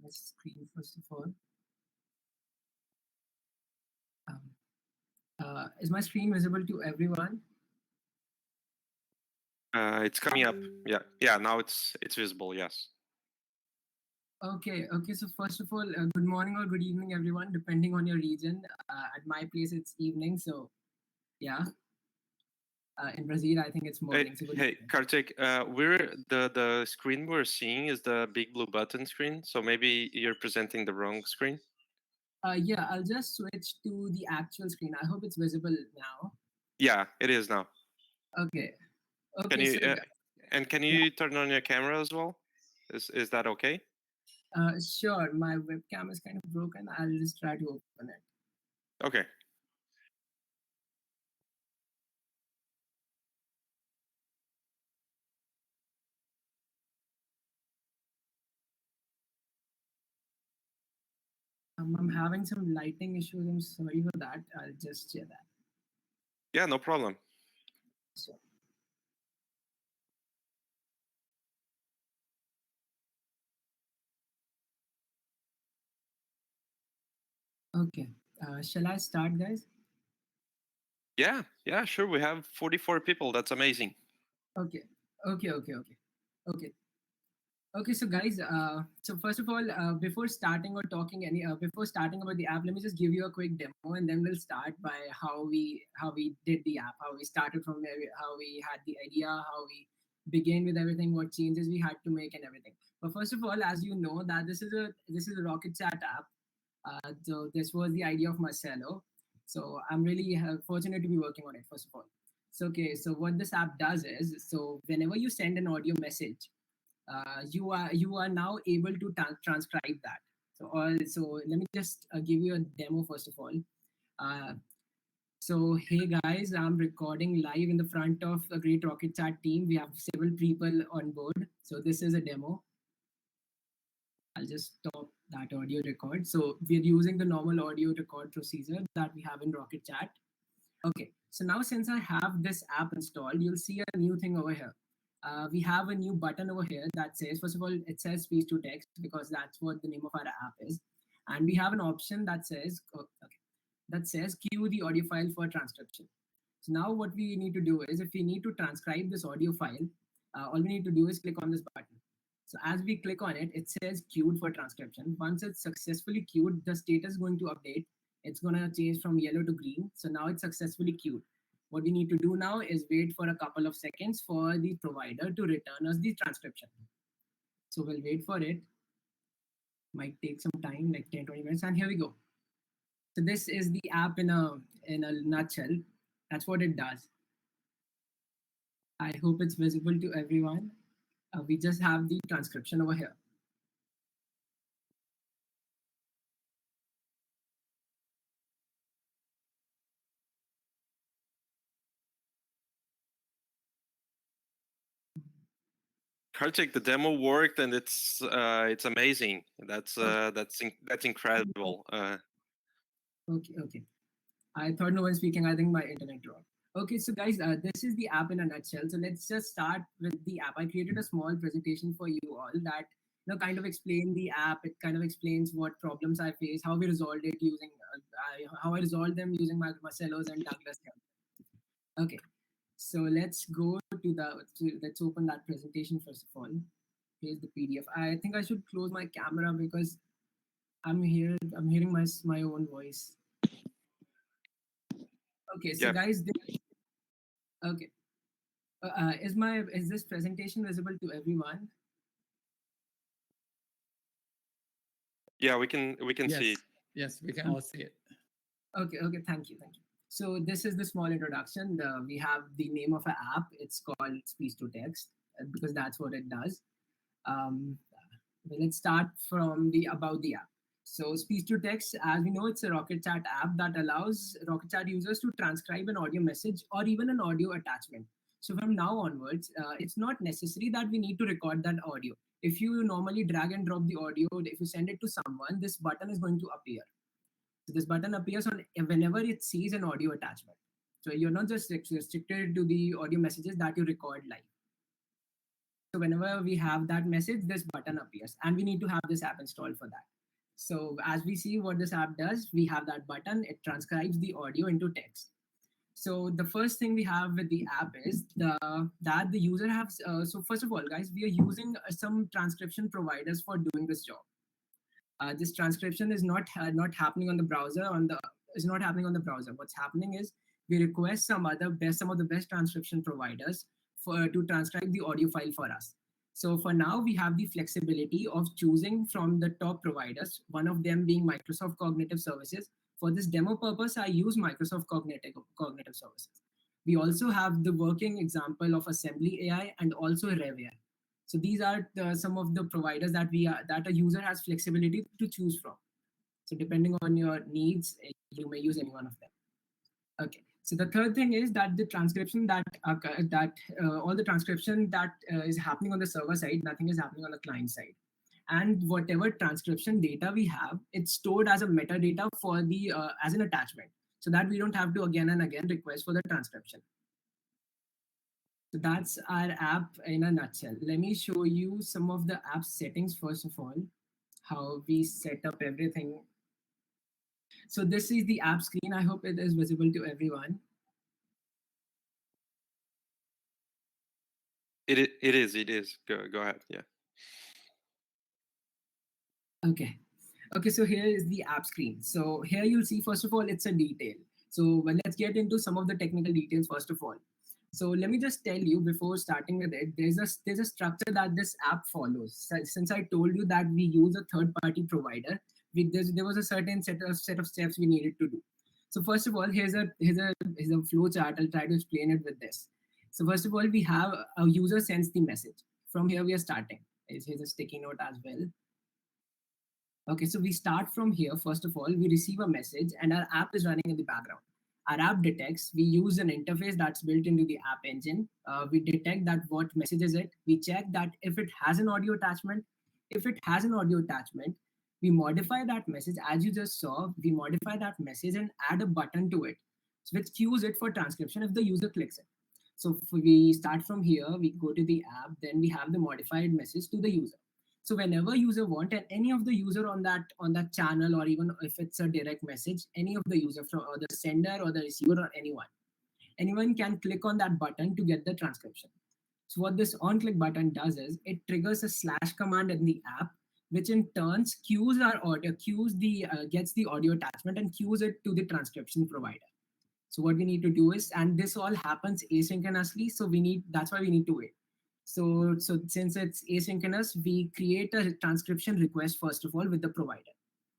my screen first of all. Is my screen visible to everyone? It's coming up. Yeah. Now it's visible. Yes. Okay. So first of all, good morning or good evening, everyone, depending on your region. At my place, it's evening. So yeah. In Brazil, I think it's morning. Hey, Kartik, we're the screen we're seeing is the big blue button screen. So maybe you're presenting the wrong screen. Yeah, I'll just switch to the actual screen. I hope it's visible now. Yeah, it is now. Okay. Can you can you turn on your camera as well? Is that okay? Sure. My webcam is kind of broken. I'll just try to open it. Okay. I'm having some lighting issues. I'm sorry for that. I'll just share that. Yeah, no problem. So. Okay. Shall I start, guys? Yeah, sure. We have 44 people. That's amazing. Okay. Okay, so guys, so first of all, before starting or talking before starting about the app, let me just give you a quick demo, and then we'll start by how we did the app, how we started from there, how we had the idea, how we began with everything, what changes we had to make, and everything. But first of all, as you know, that this is a Rocket.Chat app. So this was the idea of Marcelo. So I'm really fortunate to be working on it. First of all, so okay, so what this app does is, so whenever you send an audio message, you are now able to transcribe that. So let me just give you a demo first of all. Uh, so hey guys, I'm recording live in the front of a great Rocket.Chat team. We have several people on board. So this is a demo. I'll just stop that audio record. So we're using the normal audio record procedure that we have in Rocket.Chat. Okay, so now since I have this app installed, you'll see a new thing over here. We have a new button over here that says, first of all, it says speech to text because that's what the name of our app is. And we have an option that says, cue the audio file for transcription. So now what we need to do is, if we need to transcribe this audio file, all we need to do is click on this button. So as we click on it, it says queued for transcription. Once it's successfully queued, the status is going to update. It's going to change from yellow to green. So now it's successfully queued. What we need to do now is wait for a couple of seconds for the provider to return us the transcription. So we'll wait for it. Might take some time, like 10-20 minutes, and here we go. So this is the app in a nutshell. That's what it does. I hope it's visible to everyone. We just have the transcription over here. Kartik, the demo worked and it's amazing. That's incredible. Okay. I thought no one's speaking. I think my internet dropped. Okay, so guys, this is the app in a nutshell. So let's just start with the app. I created a small presentation for you all that kind of explain the app. It kind of explains what problems I face, how we resolved it using how I resolved them using my Marcelo's and Douglas. Okay, so let's go to let's open that presentation first of all. Here's the PDF. I think I should close my camera because I'm hearing my own voice. Okay, so guys, okay. Is this presentation visible to everyone? Yeah, we can see it. Yes, we can all see it. Okay, thank you. So this is the small introduction. We have the name of an app. It's called speech to text because that's what it does. Let's start from about the app. So speech to text, as we know, it's a Rocket.Chat app that allows Rocket.Chat users to transcribe an audio message or even an audio attachment. So from now onwards, it's not necessary that we need to record that audio. If you normally drag and drop the audio, if you send it to someone, this button is going to appear. So this button appears on whenever it sees an audio attachment. So you're not just restricted to the audio messages that you record live. So whenever we have that message, this button appears, and we need to have this app installed for that. So as we see what this app does, we have that button. It transcribes the audio into text. So the first thing we have with the app is that the user has. So first of all, guys, we are using some transcription providers for doing this job. This transcription is not happening on the browser. Is not happening on the browser. What's happening is we request some of the best transcription providers for to transcribe the audio file for us. So for now, we have the flexibility of choosing from the top providers. One of them being Microsoft Cognitive Services. For this demo purpose, I use Microsoft Cognitive Services. We also have the working example of Assembly AI and also Revia. So these are some of the providers that a user has flexibility to choose from. So depending on your needs, you may use any one of them. Okay. So the third thing is that the transcription all the transcription that is happening on the server side, nothing is happening on the client side. And whatever transcription data we have, it's stored as a metadata for the as an attachment, so that we don't have to again and again request for the transcription. So that's our app in a nutshell. Let me show you some of the app settings first of all, how we set up everything. So this is the app screen. I hope it is visible to everyone. It is. Go ahead. Yeah. Okay. Okay, so here is the app screen. So here you'll see, first of all, it's a detail. So well, let's get into some of the technical details first of all. So let me just tell you before starting with it, there's a structure that this app follows. Since I told you that we use a third-party provider, there was a certain set of steps we needed to do. So first of all, here's a flow chart. I'll try to explain it with this. So first of all, we have a user sends the message. From here we are starting. Here's a sticky note as well. Okay, so we start from here. First of all, we receive a message and our app is running in the background. Our app detects, we use an interface that's built into the app engine. We detect that what message is it. We check that if it has an audio attachment. If it has an audio attachment, we modify that message. As you just saw, we modify that message and add a button to it, which cues it for transcription if the user clicks it. So if we start from here, we go to the app, then we have the modified message to the user. So whenever user want, and any of the user on that channel, or even if it's a direct message, any of the user from or the sender or the receiver or anyone can click on that button to get the transcription. So what this on click button does is it triggers a slash command in the app, which in turns cues our audio, gets the audio attachment and cues it to the transcription provider. So what we need to do is, and this all happens asynchronously, so that's why we need to wait. So since it's asynchronous, we create a transcription request first of all with the provider.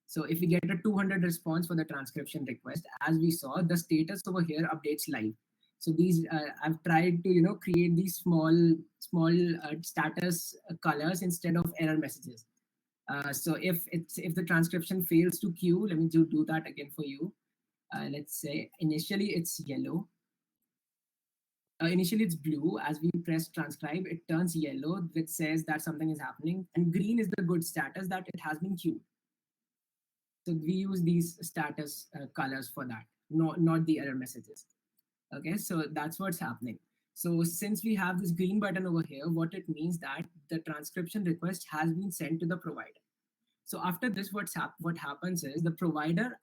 So if we get a 200 response for the transcription request, as we saw, the status over here updates live. So these I've tried to create these small status colors instead of error messages. So if the transcription fails to queue, let me do that again for you. Let's say initially it's yellow. Initially it's blue. As we press transcribe, it turns yellow, which says that something is happening, and green is the good status that it has been queued. So we use these status colors for that, not the error messages. Okay, so that's what's happening. So since we have this green button over here, what it means that the transcription request has been sent to the provider. So after this, what happens is the provider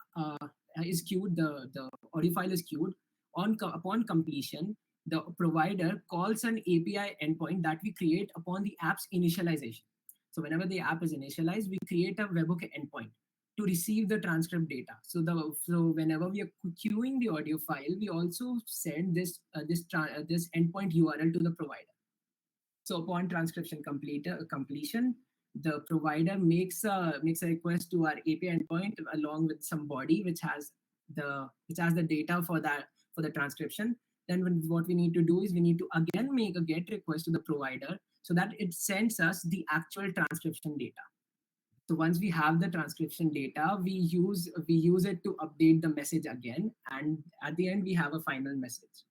is queued, the audio file is queued. Upon completion, the provider calls an API endpoint that we create upon the app's initialization. So whenever the app is initialized, we create a webhook endpoint to receive the transcript data. So whenever we are queuing the audio file, we also send this endpoint URL to the provider. So upon transcription completion, the provider makes a request to our API endpoint along with some body which has the data for the transcription. Then what we need to do is we need to again make a GET request to the provider so that it sends us the actual transcription data. So once we have the transcription data, we use it to update the message again, and at the end we have a final message.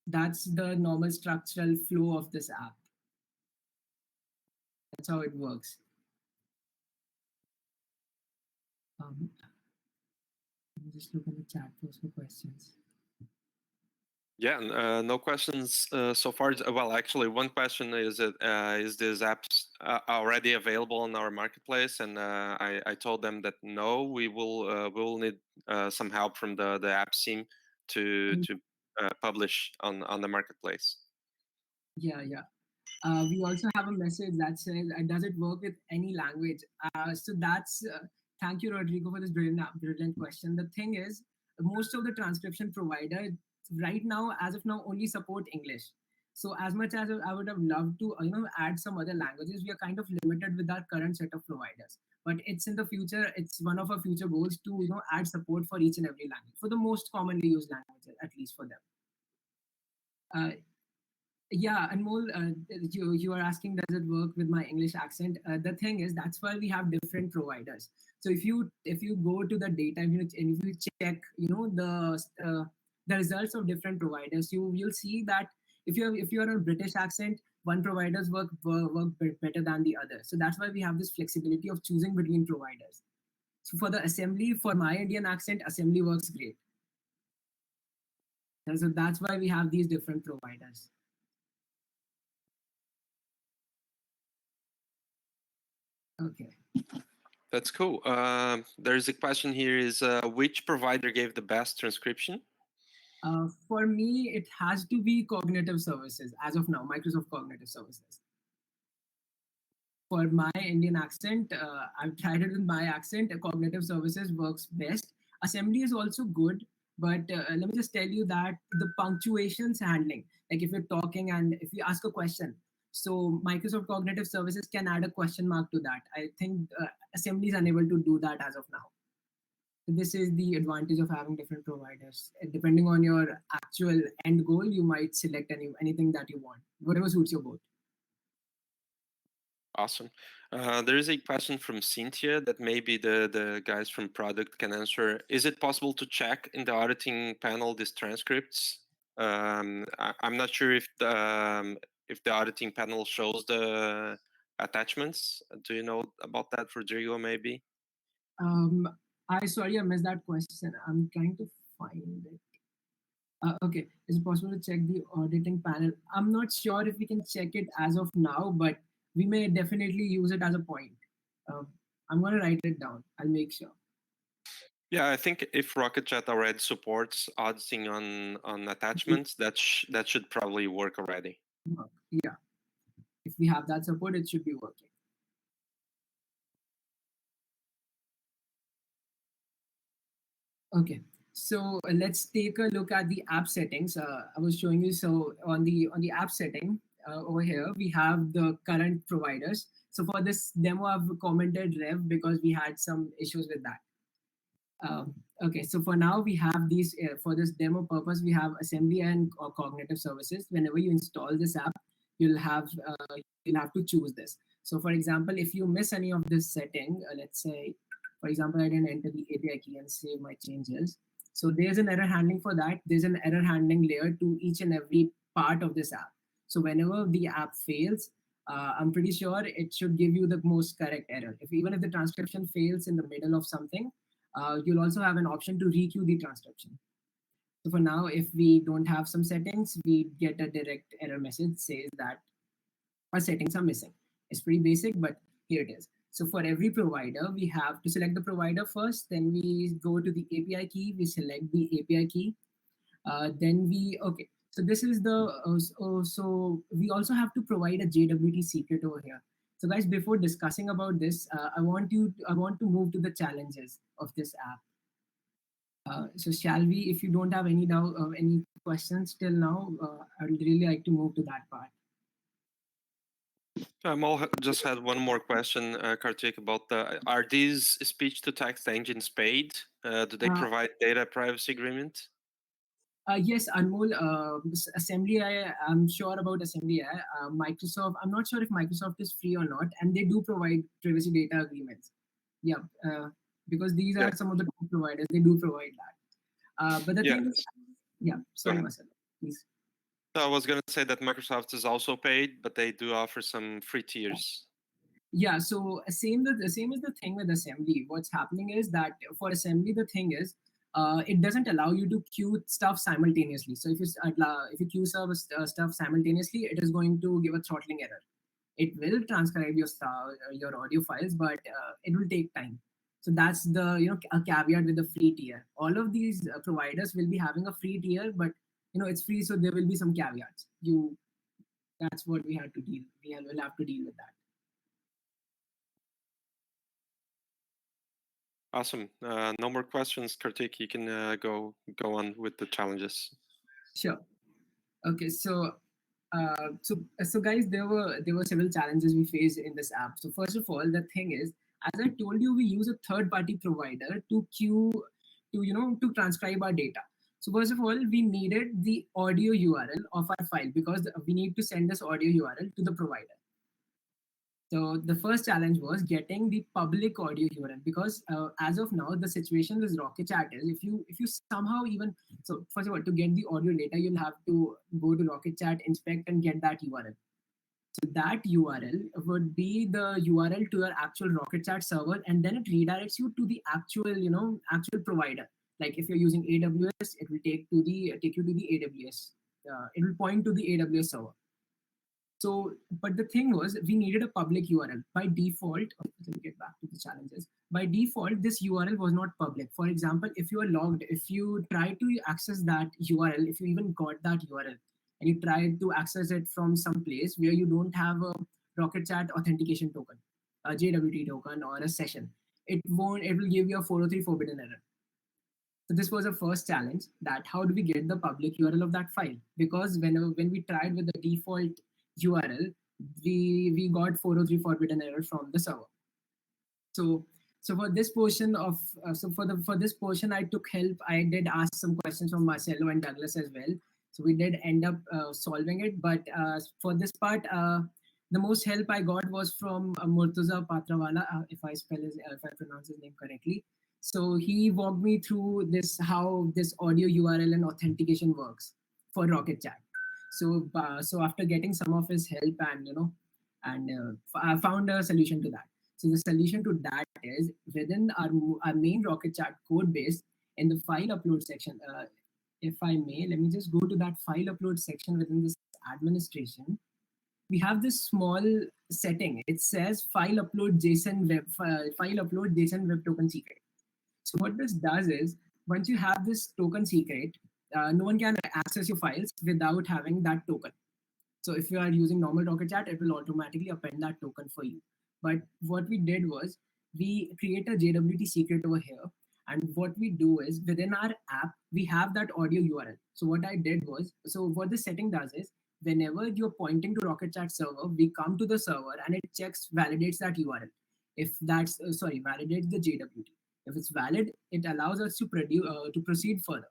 That's the normal structural flow of this app. That's how it works. Just look in the chat for some questions. Yeah, no questions so far. Well, actually, one question is that is this apps already available on our marketplace? And I told them that no, we will need some help from the apps team to publish on the marketplace. Yeah, yeah. We also have a message that says, "Does it work with any language?" So that's thank you, Rodrigo, for this brilliant question. The thing is, most of the transcription provider right now, as of now, only support English. So as much as I would have loved to, add some other languages, we are kind of limited with our current set of providers. But it's in the future. It's one of our future goals to, add support for each and every language, for the most commonly used languages, at least for them. Uh, yeah, Anmol, you are asking, does it work with my English accent? The thing is, that's why we have different providers. So if you go to the data, and if you check, the results of different providers, you'll see that if you are a British accent, one providers work better than the other. So that's why we have this flexibility of choosing between providers. So for the assembly, for my Indian accent, assembly works great. And so that's why we have these different providers. Okay. That's cool. There's a question here: is which provider gave the best transcription? For me, it has to be cognitive services as of now, Microsoft Cognitive Services. For my Indian accent, I've tried it with my accent. Cognitive services works best. Assembly is also good, but let me just tell you that the punctuations handling, like if you're talking and if you ask a question, so Microsoft Cognitive Services can add a question mark to that. I think Assembly is unable to do that as of now. This is the advantage of having different providers. Depending on your actual end goal, you might select anything that you want, whatever suits your goal. Awesome. There is a question from Cynthia that maybe the guys from product can answer. Is it possible to check in the auditing panel these transcripts? I'm not sure if the auditing panel shows the attachments. Do you know about that, Rodrigo? Maybe. Um, I missed that question. I'm trying to find it. Okay, is it possible to check the auditing panel? I'm not sure if we can check it as of now, but we may definitely use it as a point. Uh, I'm going to write it down. I'll make sure. Yeah, I think if Rocket.Chat already supports auditing on attachments, that should probably work already. Yeah, if we have that support, it should be working. Okay, so let's take a look at the app settings. I was showing you. So on the app setting over here, we have the current providers. So for this demo, I've commented Rev because we had some issues with that. Okay, so for now we have these for this demo purpose. We have assembly and cognitive services. Whenever you install this app, you'll have you'll have to choose this. So for example, if you miss any of this setting, let's say, for example, I didn't enter the API key and save my changes. So there's an error handling for that. There's an error handling layer to each and every part of this app. So whenever the app fails, I'm pretty sure it should give you the most correct error. Even if the transcription fails in the middle of something, you'll also have an option to requeue the transcription. So for now, if we don't have some settings, we get a direct error message says that our settings are missing. It's pretty basic, but here it is. So for every provider, we have to select the provider first, then we go to the API key, we select the API key, okay. So this is the, so we also have to provide a JWT secret over here. So guys, before discussing about this, I want to move to the challenges of this app. So shall we, if you don't have any doubt or any questions till now, I would really like to move to that part. Mo just had one more question, Kartik, about are these speech-to-text engines paid? Do they provide data privacy agreement? Yes, Anmol, Assembly I'm sure about Assembly Microsoft, I'm not sure if Microsoft is free or not, and they do provide privacy data agreements. Yeah, because these are some of the top providers, they do provide that. But the thing is, yeah, sorry, Marcelo, please. So I was going to say that Microsoft is also paid, but they do offer some free tiers. Yeah, so the same is the thing with Assembly. What's happening is that for Assembly, the thing is, it doesn't allow you to queue stuff simultaneously. So if you queue stuff simultaneously, it is going to give a throttling error. It will transcribe your audio files, but it will take time. So that's the a caveat with the free tier. All of these providers will be having a free tier, but it's free, so there will be some caveats. That's what we had to deal. Will have to deal with that. Awesome. No more questions, Kartik. You can go on with the challenges. Sure. Okay. So guys, there were several challenges we faced in this app. So first of all, the thing is, as I told you, we use a third party provider to queue to transcribe our data. So first of all, we needed the audio URL of our file because we need to send this audio URL to the provider. So the first challenge was getting the public audio URL, because as of now the situation with Rocket.Chat is, if you somehow even, so first of all, to get the audio data, you'll have to go to Rocket.Chat, inspect, and get that URL. So that URL would be the URL to your actual Rocket.Chat server, and then it redirects you to the actual provider. Like if you're using AWS, it will take you to the AWS. It will point to the AWS server. So, but the thing was, we needed a public URL. By default, let me get back to the challenges. By default, this URL was not public. For example, if you are logged, if you try to access that URL, if you even got that URL, and you try to access it from some place where you don't have a Rocket.Chat authentication token, a JWT token, or a session, it won't. It will give you a 403 forbidden error. So this was a first challenge, that how do we get the public URL of that file? Because when we tried with the default URL, we got 403 forbidden error from the server. So for this portion of for this portion, I took help. I did ask some questions from Marcelo and Douglas as well. So we did end up solving it. But for this part, the most help I got was from Murtaza Patrawala, if I pronounce his name correctly. So he walked me through how this audio URL and authentication works for Rocket.Chat. So after getting some of his help, I found a solution to that. So the solution to that is, within our main Rocket.Chat code base, in the file upload section. If I may, let me just go to that file upload section within this administration. We have this small setting. It says file upload JSON web token secret. So what this does is, once you have this token secret, no one can access your files without having that token. So if you are using normal Rocket.Chat, it will automatically append that token for you. But what we did was, we create a JWT secret over here. And what we do is, within our app, we have that audio URL. So what I did was, so what this setting does is, whenever you're pointing to Rocket.Chat server, we come to the server and it validates that URL. If that's, validates the JWT. If it's valid, it allows us to proceed further.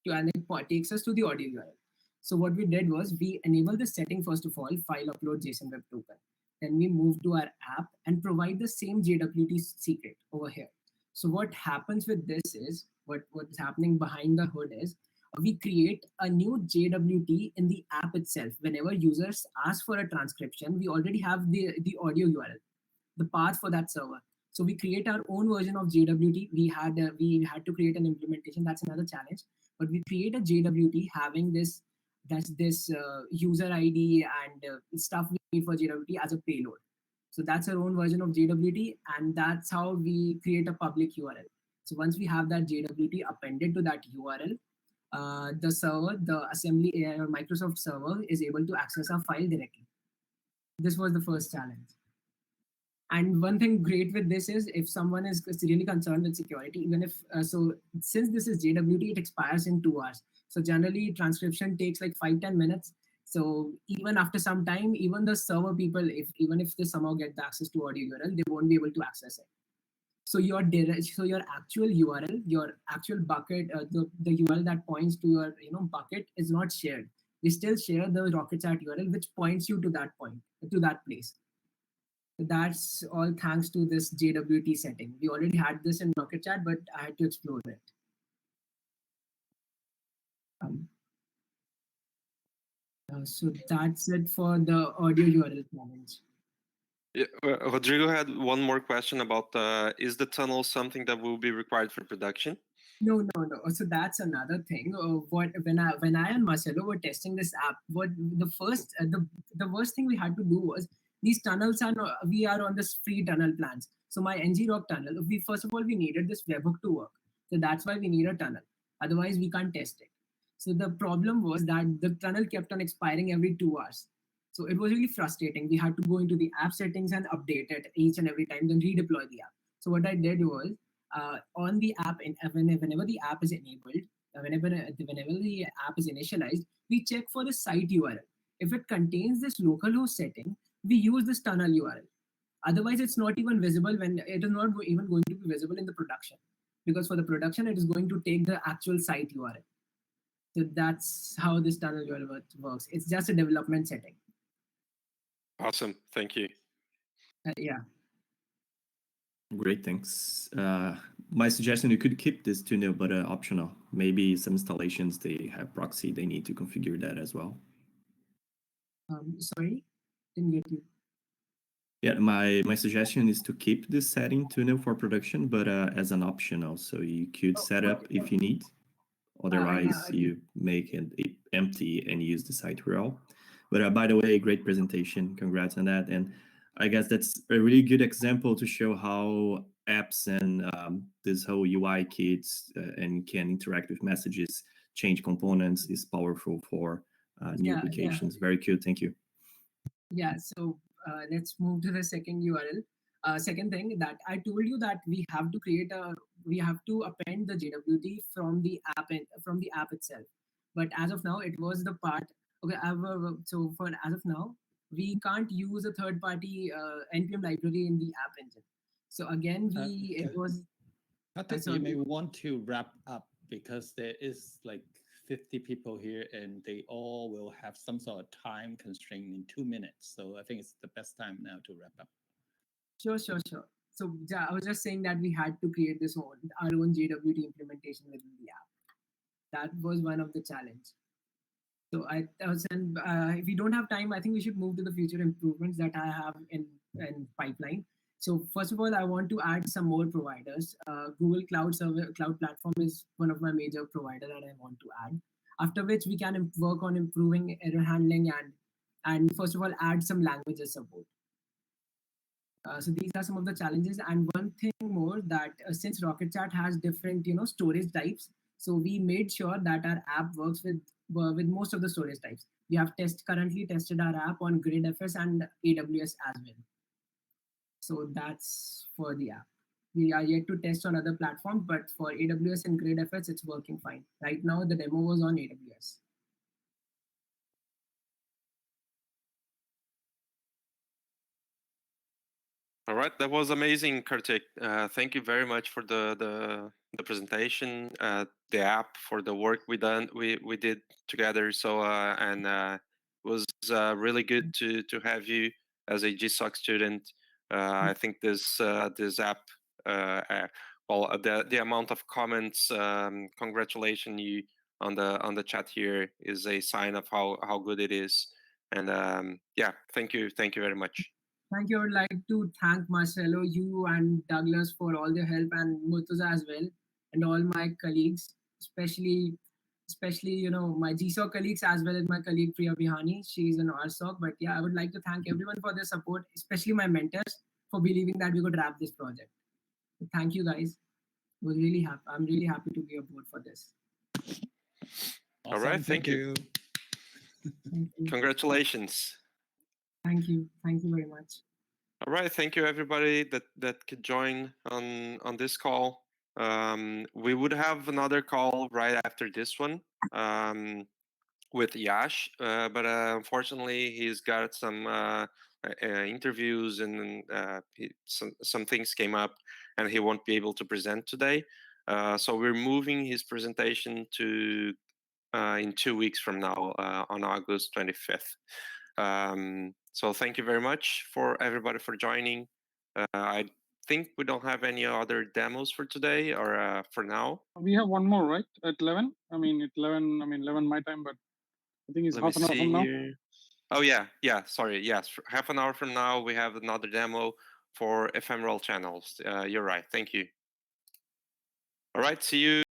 And it takes us to the audio URL. So what we did was, we enabled the setting first of all, file upload JSON web token. Then we move to our app and provide the same JWT secret over here. So what happens with this is, what's happening behind the hood is, we create a new JWT in the app itself. Whenever users ask for a transcription, we already have the audio URL, the path for that server. So we create our own version of JWT. We had to create an implementation. That's another challenge. But we create a JWT having this user ID and stuff we need for JWT as a payload. So that's our own version of JWT, and that's how we create a public URL. So once we have that JWT appended to that URL, the server, the assembly or Microsoft server, is able to access our file directly. This was the first challenge. And one thing great with this is, if someone is really concerned with security, even if since this is JWT, it expires in 2 hours. So generally transcription takes like 5-10 minutes. So even after some time, even the server people, even if they somehow get the access to audio URL, they won't be able to access it. So your actual URL, your actual bucket, the URL that points to your bucket is not shared. We still share the Rocket.Chat URL, which points you to that point, to that place. That's all thanks to this JWT setting. We already had this in Rocket.Chat, but I had to explore it. So that's it for the audio URL challenge. Yeah, Rodrigo had one more question about, is the tunnel something that will be required for production? No. So that's another thing. What when I and Marcelo were testing this app, what the worst thing we had to do was these tunnels are no, we are on this free tunnel plans. So my NG Rock tunnel, we first of all we needed this webhook to work. So that's why we need a tunnel. Otherwise we can't test it. So the problem was that the tunnel kept on expiring every 2 hours. So it was really frustrating. We had to go into the app settings and update it each and every time, then redeploy the app. So what I did was on the app, whenever the app is enabled, whenever the app is initialized, we check for the site URL. If it contains this localhost setting, we use this tunnel URL. Otherwise, it's not even visible when it is not even going to be visible in the production, because for the production, it is going to take the actual site URL. So that's how this tunnel URL works. It's just a development setting. Awesome. Thank you. Yeah. Great, thanks. My suggestion, you could keep this tunnel, but optional. Maybe some installations, they have proxy, they need to configure that as well. Sorry, didn't get you. Yeah, my suggestion is to keep this setting tunnel for production, but as an optional. So you could set up if you need. Otherwise, you make it empty and use the site URL. But by the way, great presentation. Congrats on that. And I guess that's a really good example to show how apps and this whole UI kits and can interact with messages, change components is powerful for new applications. Very cool. Thank you. Yeah, so let's move to the second URL. Second thing that I told you that we have to append the JWT from the app itself. But as of now, it was the part. Okay, so for as of now, we can't use a third party npm library in the app engine. So again, it was. Kartik, you may want to wrap up because there is like 50 people here and they all will have some sort of time constraint in 2 minutes. So I think it's the best time now to wrap up. Sure. So I was just saying that we had to create our own JWT implementation within the app. That was one of the challenge. So if we don't have time, I think we should move to the future improvements that I have in pipeline. So first of all, I want to add some more providers. Google Cloud Platform is one of my major provider that I want to add. After which we can work on improving error handling and first of all add some languages support. So these are some of the challenges. And one thing more that since Rocket.Chat has different storage types, so we made sure that our app works with most of the storage types. We have currently tested our app on GridFS and AWS as well. So that's for the app. We are yet to test on other platforms, but for AWS and GridFS, it's working fine. Right now, the demo was on AWS. All right, that was amazing, Kartik. Thank you very much for the presentation, the app, for the work we did together. So it was really good to have you as a GSoC student. I think this app, the amount of comments, congratulations you on the chat here is a sign of how good it is. And yeah, thank you very much. Thank you. I would like to thank Marcelo, you and Douglas for all their help, and Murtaza as well, and all my colleagues, especially my GSoC colleagues as well as my colleague Priya Bihani. She's an RSoC. But yeah, I would like to thank everyone for their support, especially my mentors for believing that we could wrap this project. So thank you guys. Was really happy. I'm really happy to be aboard for this. Awesome. All right, thank you. Thank you. Congratulations. Thank you very much. All right, thank you everybody that could join on this call. We would have another call right after this one with Yash, but unfortunately he's got some interviews and some things came up and he won't be able to present today. So we're moving his presentation to in 2 weeks from now on August 25th. So thank you very much for everybody for joining. I think we don't have any other demos for today or for now. We have one more, right? At 11? I mean, 11 my time, but I think it's half an hour from now. Oh, yeah. Sorry. Yes. Half an hour from now, we have another demo for ephemeral channels. You're right. Thank you. All right. See you.